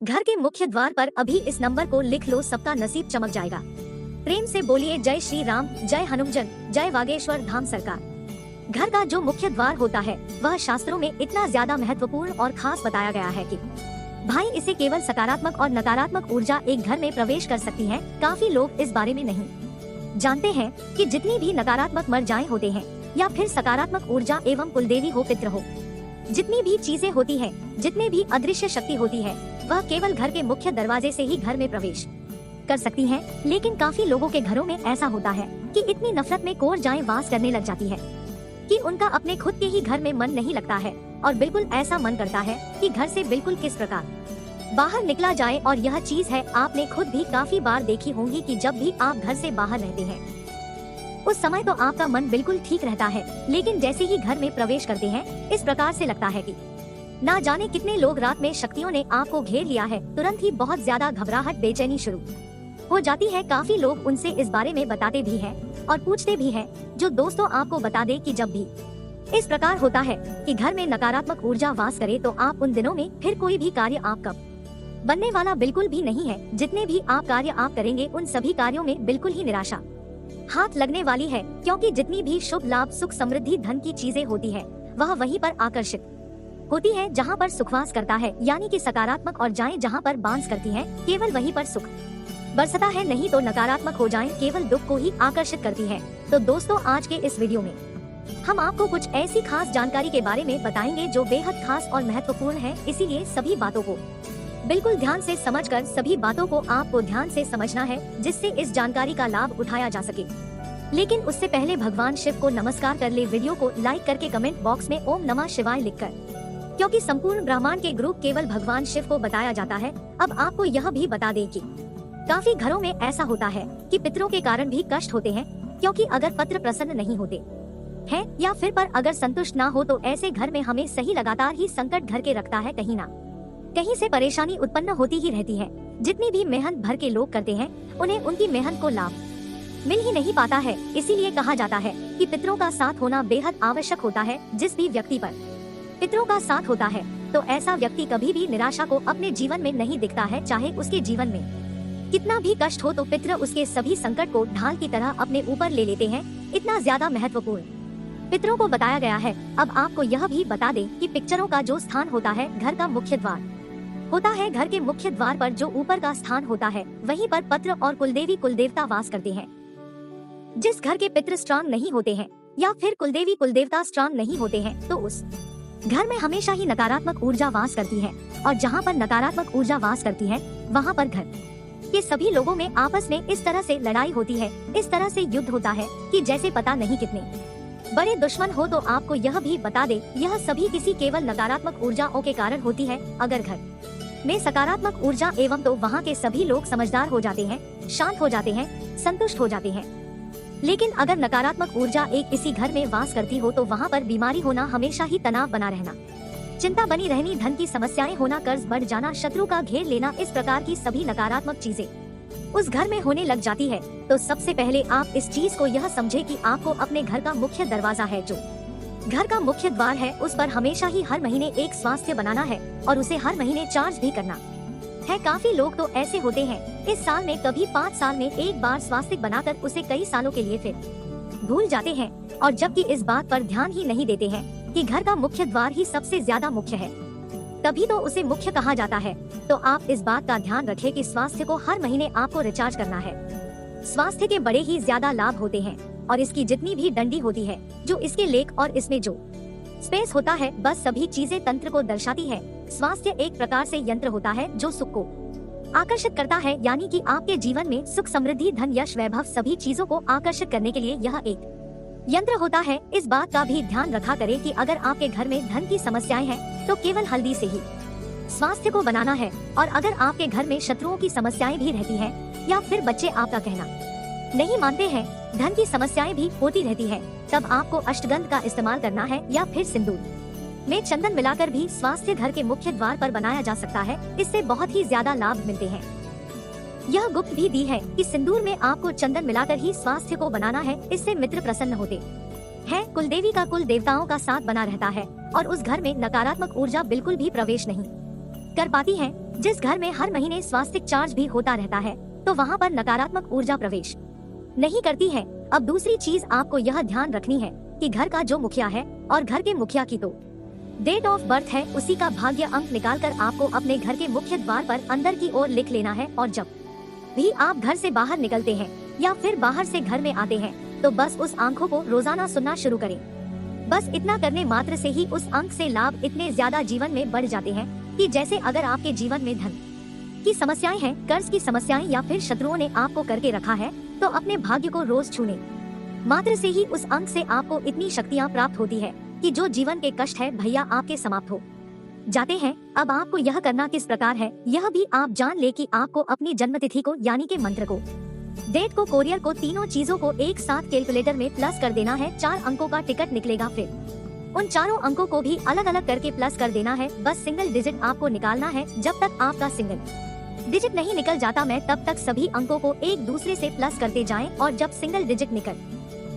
घर के मुख्य द्वार पर अभी इस नंबर को लिख लो, सबका नसीब चमक जाएगा। प्रेम से बोलिए जय श्री राम, जय हनुमान, जय वागेश्वर धाम सरकार। घर का जो मुख्य द्वार होता है वह शास्त्रों में इतना ज्यादा महत्वपूर्ण और खास बताया गया है कि भाई इसे केवल सकारात्मक और नकारात्मक ऊर्जा एक घर में प्रवेश कर सकती है। काफी लोग इस बारे में नहीं जानते हैं कि जितनी भी नकारात्मक मर्जाएं होते हैं या फिर सकारात्मक ऊर्जा एवं कुलदेवी हो, पितृ हो, जितनी भी चीजें होती है, जितने भी अदृश्य शक्ति होती है, वह केवल घर के मुख्य दरवाजे से ही घर में प्रवेश कर सकती हैं। लेकिन काफी लोगों के घरों में ऐसा होता है कि इतनी नफरत में कोरजाएं वास करने लग जाती है कि उनका अपने खुद के ही घर में मन नहीं लगता है और बिल्कुल ऐसा मन करता है कि घर से बिल्कुल किस प्रकार बाहर निकला जाए। और यह चीज है आपने खुद भी काफी बार देखी होंगी कि जब भी आप घर से बाहर रहते हैं उस समय तो आपका मन बिल्कुल ठीक रहता है, लेकिन जैसे ही घर में प्रवेश करते हैं इस प्रकार से लगता है कि ना जाने कितने लोग रात में शक्तियों ने आपको घेर लिया है। तुरंत ही बहुत ज्यादा घबराहट, बेचैनी शुरू हो जाती है। काफी लोग उनसे इस बारे में बताते भी हैं और पूछते भी हैं। जो दोस्तों आपको बता दे कि जब भी इस प्रकार होता है कि घर में नकारात्मक ऊर्जा वास करे तो आप उन दिनों में फिर कोई भी कार्य आपका बनने वाला बिल्कुल भी नहीं है। जितने भी आप कार्य आप करेंगे उन सभी कार्यों में बिल्कुल ही निराशा हाथ लगने वाली है, क्योंकि जितनी भी शुभ लाभ, सुख, समृद्धि, धन की चीजें होती है वह वहीं पर आकर्षित होती है जहाँ पर सुखवास करता है, यानी कि सकारात्मक और जाएं जहाँ पर बांस करती हैं, केवल वहीं पर सुख बरसता है। नहीं तो नकारात्मक हो जाएं केवल दुख को ही आकर्षित करती है। तो दोस्तों आज के इस वीडियो में हम आपको कुछ ऐसी खास जानकारी के बारे में बताएंगे जो बेहद खास और महत्वपूर्ण है, इसीलिए सभी बातों को बिल्कुल ध्यान से समझकर सभी बातों को आपको ध्यान से समझना है, जिससे इस जानकारी का लाभ उठाया जा सके। लेकिन उससे पहले भगवान शिव को नमस्कार कर ले। वीडियो को लाइक करके कमेंट बॉक्स में ओम नमः शिवाय लिखकर, क्योंकि संपूर्ण ब्रह्मांड के ग्रुप केवल भगवान शिव को बताया जाता है। अब आपको यह भी बता दें कि काफी घरों में ऐसा होता है कि पितरों के कारण भी कष्ट होते हैं, क्योंकि अगर पत्र प्रसन्न नहीं होते हैं या फिर पर अगर संतुष्ट ना हो तो ऐसे घर में हमें सही लगातार ही संकट घर के रखता है। कहीं ना कहीं से परेशानी उत्पन्न होती ही रहती है। जितनी भी मेहनत भर के लोग करते हैं उन्हें उनकी मेहनत को लाभ मिल ही नहीं पाता है। इसीलिए कहा जाता है कि पितरों का साथ होना बेहद आवश्यक होता है। जिस भी व्यक्ति पर पितरों का साथ होता है तो ऐसा व्यक्ति कभी भी निराशा को अपने जीवन में नहीं दिखता है। चाहे उसके जीवन में कितना भी कष्ट हो तो पितर उसके सभी संकट को ढाल की तरह अपने ऊपर ले लेते हैं। इतना ज्यादा महत्वपूर्ण पितरों को बताया गया है। अब आपको यह भी बता दें कि पिक्चरों का जो स्थान होता है घर का मुख्य द्वार होता है। घर के मुख्य द्वार पर जो ऊपर का स्थान होता है वहीं पर पत्र और कुलदेवी कुलदेवता वास करते हैं। जिस घर के पितृ स्ट्रांग नहीं होते हैं या फिर कुलदेवी कुलदेवता स्ट्रांग नहीं होते हैं तो उस घर में हमेशा ही नकारात्मक ऊर्जा वास करती है। और जहाँ पर नकारात्मक ऊर्जा वास करती है वहाँ पर घर के सभी लोगों में आपस में इस तरह से लड़ाई होती है, इस तरह से युद्ध होता है कि जैसे पता नहीं कितने बड़े दुश्मन हो। तो आपको यह भी बता दे यह सभी किसी केवल नकारात्मक ऊर्जाओं के कारण होती है। अगर घर में सकारात्मक ऊर्जा एवं तो वहाँ के सभी लोग समझदार हो जाते हैं, शांत हो जाते हैं, संतुष्ट हो जाते हैं। लेकिन अगर नकारात्मक ऊर्जा एक इसी घर में वास करती हो तो वहाँ पर बीमारी होना, हमेशा ही तनाव बना रहना, चिंता बनी रहनी, धन की समस्याएं होना, कर्ज बढ़ जाना, शत्रु का घेर लेना, इस प्रकार की सभी नकारात्मक चीजें उस घर में होने लग जाती है। तो सबसे पहले आप इस चीज को यह समझे कि आपको अपने घर का मुख्य दरवाजा है, जो घर का मुख्य द्वार है, उस पर हमेशा ही हर महीने एक स्वास्थ्य बनाना है और उसे हर महीने चार्ज भी करना है। काफी लोग तो ऐसे होते हैं इस साल में कभी 5 साल में एक बार स्वास्थ्य बनाकर उसे कई सालों के लिए फिर भूल जाते हैं, और जबकि इस बात पर ध्यान ही नहीं देते हैं कि घर का मुख्य द्वार ही सबसे ज्यादा मुख्य है, तभी तो उसे मुख्य कहा जाता है। तो आप इस बात का ध्यान रखें कि स्वास्थ्य को हर महीने आपको रिचार्ज करना है। स्वास्थ्य के बड़े ही ज्यादा लाभ होते हैं और इसकी जितनी भी डंडी होती है, जो इसके लेख और इसमें जो स्पेस होता है, बस सभी चीजें तंत्र को दर्शाती है। स्वास्थ्य एक प्रकार से यंत्र होता है जो सुख को आकर्षित करता है, यानी कि आपके जीवन में सुख, समृद्धि, धन, यश, वैभव सभी चीजों को आकर्षित करने के लिए यह एक यंत्र होता है। इस बात का भी ध्यान रखा करें कि अगर आपके घर में धन की समस्याएं हैं तो केवल हल्दी से ही स्वास्थ्य को बनाना है, और अगर आपके घर में शत्रुओं की समस्याएं भी रहती हैं या फिर बच्चे आपका कहना नहीं मानते हैं, धन की समस्याएं भी होती रहती है, तब आपको अष्टगंध का इस्तेमाल करना है या फिर सिंदूर में चंदन मिलाकर भी स्वास्थ्य घर के मुख्य द्वार पर बनाया जा सकता है। इससे बहुत ही ज्यादा लाभ मिलते हैं। यह गुप्त भी दी है कि सिंदूर में आपको चंदन मिलाकर ही स्वास्थ्य को बनाना है, इससे मित्र प्रसन्न होते हैं, कुलदेवी का कुल देवताओं का साथ बना रहता है और उस घर में नकारात्मक ऊर्जा बिल्कुल भी प्रवेश नहीं कर पाती है। जिस घर में हर महीने स्वास्थ्य चार्ज भी होता रहता है तो वहाँ पर नकारात्मक ऊर्जा प्रवेश नहीं करती है। अब दूसरी चीज आपको यह ध्यान रखनी है कि घर का जो मुखिया है और घर के मुखिया की तो डेट ऑफ बर्थ है, उसी का भाग्य अंक निकालकर आपको अपने घर के मुख्य द्वार पर अंदर की ओर लिख लेना है। और जब भी आप घर से बाहर निकलते हैं या फिर बाहर से घर में आते हैं तो बस उस आंखों को रोजाना सुनना शुरू करें। बस इतना करने मात्र से ही उस अंक से लाभ इतने ज्यादा जीवन में बढ़ जाते हैं कि जैसे अगर आपके जीवन में धन की समस्याएं हैं, कर्ज की समस्याएं या फिर शत्रुओं ने आपको करके रखा है तो अपने भाग्य को रोज छूने मात्र से ही उस अंक से आपको इतनी शक्तियां प्राप्त होती है कि जो जीवन के कष्ट है भैया आपके समाप्त हो जाते हैं। अब आपको यह करना किस प्रकार है यह भी आप जान ले कि आपको अपनी जन्मतिथि को यानी के मंत्र को, डेट को, कोरियर को, तीनों चीजों को एक साथ कैलकुलेटर में प्लस कर देना है। 4 अंकों का टिकट निकलेगा, फिर उन चारों अंकों को भी अलग अलग करके प्लस कर देना है। बस सिंगल डिजिट आपको निकालना है। जब तक आपका सिंगल डिजिट नहीं निकल जाता मैं तब तक सभी अंकों को एक दूसरे से प्लस करते जाएं और जब सिंगल डिजिट निकल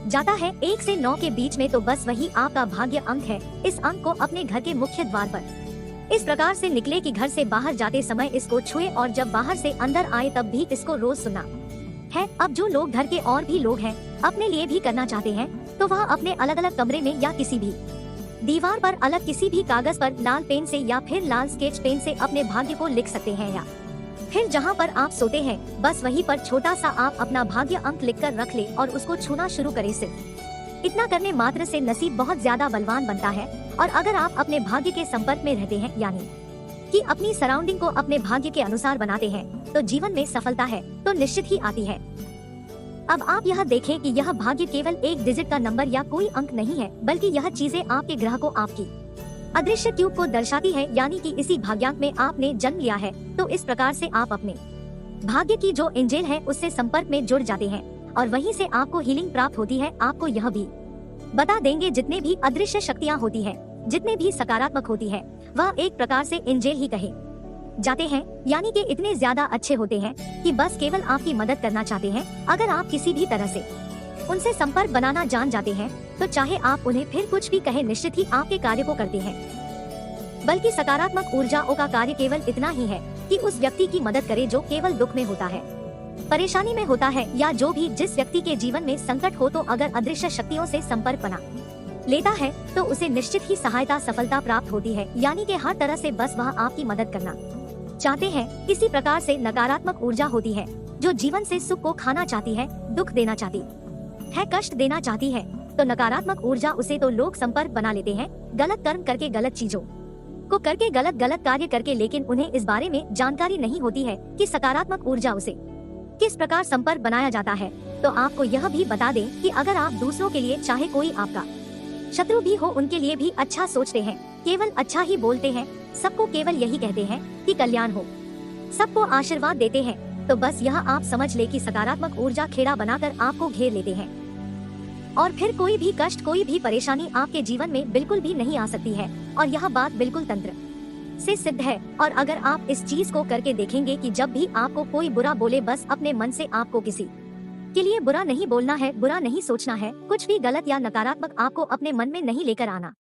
जाता है 1 से 9 के बीच में तो बस वही आपका भाग्य अंक है। इस अंक को अपने घर के मुख्य द्वार पर इस प्रकार से निकले कि घर से बाहर जाते समय इसको छुए और जब बाहर से अंदर आए तब भी इसको रोज सुनना है। अब जो लोग घर के और भी लोग हैं अपने लिए भी करना चाहते हैं तो वह अपने अलग अलग कमरे में या किसी भी दीवार पर अलग किसी भी कागज पर लाल पेन से या फिर लाल स्केच पेन से अपने भाग्य को लिख सकते हैं या फिर जहाँ पर आप सोते हैं बस वहीं पर छोटा सा आप अपना भाग्य अंक लिखकर रख ले और उसको छूना शुरू करें। सिर्फ इतना करने मात्र से नसीब बहुत ज्यादा बलवान बनता है। और अगर आप अपने भाग्य के संपर्क में रहते हैं यानी कि अपनी सराउंडिंग को अपने भाग्य के अनुसार बनाते हैं तो जीवन में सफलता है तो निश्चित ही आती है। अब आप यह देखें कि यह भाग्य केवल एक डिजिट का नंबर या कोई अंक नहीं है बल्कि यह चीजें आपके ग्रह को आपकी अदृश्य ट्यूब को दर्शाती है यानी कि इसी भाग्यांक में आपने जन्म लिया है तो इस प्रकार से आप अपने भाग्य की जो एंजल है उससे संपर्क में जुड़ जाते हैं और वहीं से आपको हीलिंग प्राप्त होती है। आपको यह भी बता देंगे जितने भी अदृश्य शक्तियाँ होती है, जितने भी सकारात्मक होती है वह एक प्रकार से एंजल ही कहे जाते हैं यानी कि इतने ज्यादा अच्छे होते हैं कि बस केवल आपकी मदद करना चाहते हैं। अगर आप किसी भी तरह से उनसे संपर्क बनाना जान जाते हैं तो चाहे आप उन्हें फिर कुछ भी कहें निश्चित ही आपके कार्य को करते हैं। बल्कि सकारात्मक ऊर्जाओं का कार्य केवल इतना ही है कि उस व्यक्ति की मदद करे जो केवल दुख में होता है, परेशानी में होता है या जो भी जिस व्यक्ति के जीवन में संकट हो तो अगर अदृश्य शक्तियों से संपर्क बना लेता है तो उसे निश्चित ही सहायता सफलता प्राप्त होती है। यानी कि हर तरह से बस वह आपकी मदद करना चाहते हैं। इसी प्रकार से नकारात्मक ऊर्जा होती है जो जीवन से सुख को खाना चाहती है, दुख देना चाहती है, कष्ट देना चाहती है। तो नकारात्मक ऊर्जा उसे तो लोग संपर्क बना लेते हैं गलत कर्म करके, गलत चीजों को करके, गलत कार्य करके, लेकिन उन्हें इस बारे में जानकारी नहीं होती है कि सकारात्मक ऊर्जा उसे किस प्रकार संपर्क बनाया जाता है। तो आपको यह भी बता दें कि अगर आप दूसरों के लिए चाहे कोई आपका शत्रु भी हो उनके लिए भी अच्छा सोचते हैं, केवल अच्छा ही बोलते हैं, सबको केवल यही कहते हैं कि कल्याण हो, सबको आशीर्वाद देते हैं तो बस यह आप समझ ले कि सकारात्मक ऊर्जा खेड़ा बनाकर आपको घेर लेते हैं और फिर कोई भी कष्ट, कोई भी परेशानी आपके जीवन में बिल्कुल भी नहीं आ सकती है। और यह बात बिल्कुल तंत्र से सिद्ध है। और अगर आप इस चीज को करके देखेंगे कि जब भी आपको कोई बुरा बोले बस अपने मन से आपको किसी के लिए बुरा नहीं बोलना है, बुरा नहीं सोचना है, कुछ भी गलत या नकारात्मक आपको अपने मन में नहीं लेकर आना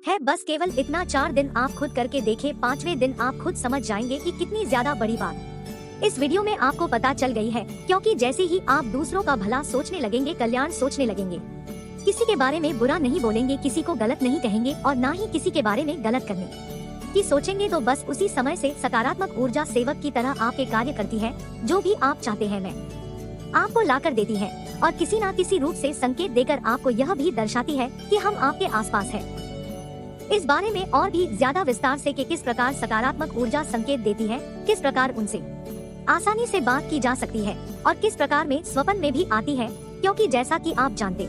है। बस केवल इतना 4 दिन आप खुद करके देखें, 5वें दिन आप खुद समझ जाएंगे कि कितनी ज्यादा बड़ी बात इस वीडियो में आपको पता चल गई है। क्योंकि जैसे ही आप दूसरों का भला सोचने लगेंगे, कल्याण सोचने लगेंगे, किसी के बारे में बुरा नहीं बोलेंगे, किसी को गलत नहीं कहेंगे और ना ही किसी के बारे में गलत करने की सोचेंगे तो बस उसी समय से सकारात्मक ऊर्जा सेवक की तरह आपके कार्य करती है। जो भी आप चाहते हैं मैं आपको लाकर देती है और किसी न किसी रूप से संकेत देकर आपको यह भी दर्शाती है कि हम आपके आसपास हैं। इस बारे में और भी ज्यादा विस्तार से कि किस प्रकार सकारात्मक ऊर्जा संकेत देती है, किस प्रकार उनसे आसानी से बात की जा सकती है और किस प्रकार में स्वप्न में भी आती है। क्योंकि जैसा कि आप जानते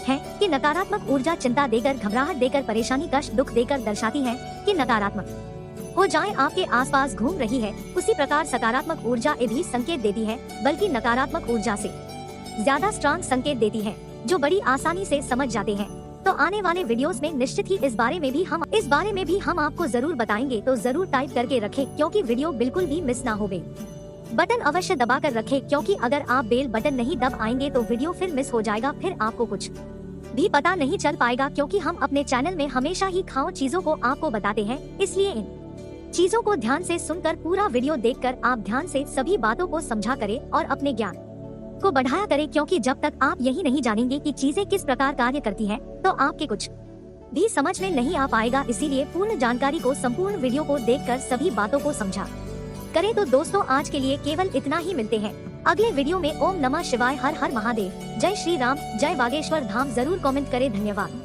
हैं कि नकारात्मक ऊर्जा चिंता देकर, घबराहट देकर, परेशानी, कष्ट, दुख देकर दर्शाती है कि नकारात्मक हो जाए आपके आसपास घूम रही है, उसी प्रकार सकारात्मक ऊर्जा ये भी संकेत देती है, बल्कि नकारात्मक ऊर्जा से ज्यादा स्ट्रांग संकेत देती है जो बड़ी आसानी से समझ जाते हैं। तो आने वाले वीडियोस में निश्चित ही इस बारे में भी हम आपको जरूर बताएंगे। तो जरूर टाइप करके रखें क्योंकि वीडियो बिल्कुल भी मिस ना हो। बटन अवश्य दबा कर रखें क्योंकि अगर आप बेल बटन नहीं दबाएंगे तो वीडियो फिर मिस हो जाएगा, फिर आपको कुछ भी पता नहीं चल पाएगा। क्योंकि हम अपने चैनल में हमेशा ही खाओ चीजों को आपको बताते हैं, इसलिए इन चीजों को ध्यान से सुनकर पूरा वीडियो देखकर आप ध्यान से सभी बातों को समझा करें और अपने ज्ञान को बढ़ाया करें, क्योंकि जब तक आप यही नहीं जानेंगे कि चीजें किस प्रकार कार्य करती हैं, तो आपके कुछ भी समझ में नहीं आ पाएगा। इसीलिए पूर्ण जानकारी को संपूर्ण वीडियो को देखकर सभी बातों को समझा करें। तो दोस्तों आज के लिए केवल इतना ही, मिलते हैं अगले वीडियो में। ओम नमः शिवाय, हर हर महादेव, जय श्री राम, जय बागेश्वर धाम। जरूर कमेंट करें। धन्यवाद।